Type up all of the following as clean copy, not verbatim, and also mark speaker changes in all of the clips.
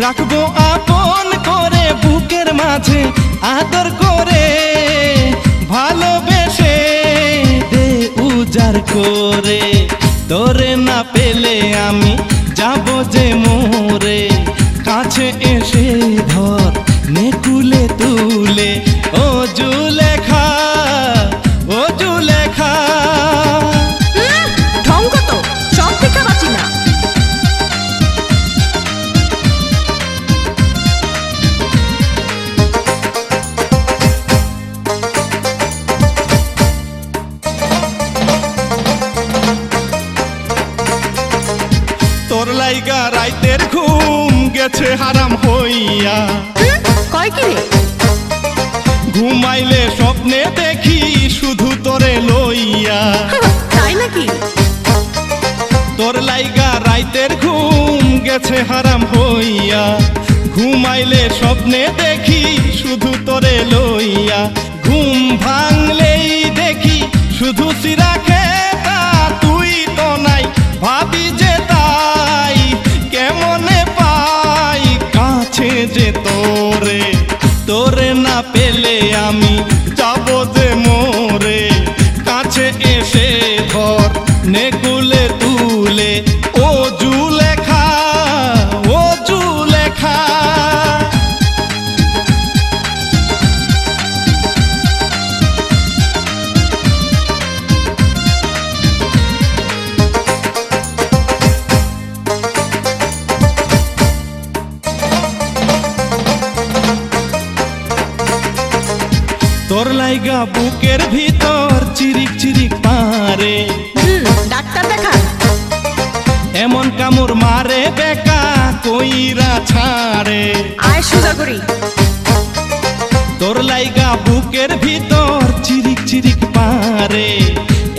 Speaker 1: রাখবো আপন করে বুকের মাঝে আদর করে ভালোবেসে দে উজাড় করে। তোরে না পেলে আমি যাব যে মোরে, কাছে এসে ধর নেকুলে তুলে ও জুলেখা, ও জুলেখা।
Speaker 2: ঢঙ্গ তো সব থেকে বাঁচি না।
Speaker 1: তোর লাইগা রাইতের ঘুম গেছে হারাম হইয়া।
Speaker 2: কয় কি রে?
Speaker 1: ঘুমাইলে স্বপ্নে দেখি শুধু তোরে লইয়া।
Speaker 2: তাই নাকি?
Speaker 1: তোর লাইগা রাইতের ঘুম গেছে হারাম হইয়া। ঘুমাইলে স্বপ্নে দেখি শুধু তোরে লইয়া। ঘুম ভাঙলেই দেখি শুধু চিরা খেতা, তুই তো নাই ভাবি যে তাই কেমনে পাই কাছে যে তোরে। তোরে না পেলে আমি যাব যে মোরে, কাছে এসে ধর নেকুলে তুলে ও জুলেখা, ও জুলেখা। তোর লাইগা বুকের ভিতর চিরিক চিরিক পারে।
Speaker 2: ডাক্তার দেখা।
Speaker 1: এমন কামড় মারে বেকা কইরা ছাড়ে।
Speaker 2: আয় সুজা করি।
Speaker 1: তোর লাইগা বুকের ভিতর চিরিক চিরিক পারে।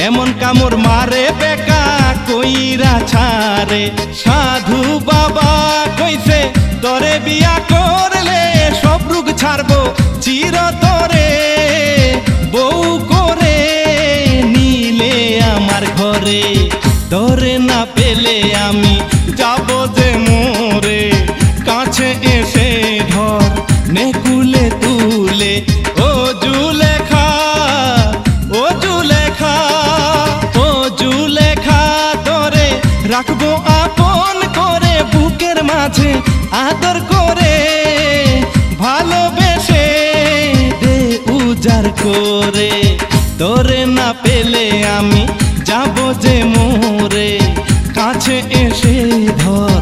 Speaker 1: এমন কামড় মারে বেকা কইরা ছাড়ে। সাধু বাবা কইছে তোরে বিয়া করলে সব রোগ ছাড়বো চিরতরে। বউ করে নিলে আমার ঘরে, তোরে না পেলে আমি যাব যে মোরে, কাছে এসে ধর নেকুলে তুলে ও জুলেখা, ও জুলেখা, ও জুলেখা। তোরে রাখবো আপন করে বুকের মাঝে আদর করে ভালোবেসে দে উজাড় করে। তোরে না পেলে আমি যাব যে মোরে, কাছে এসে ধর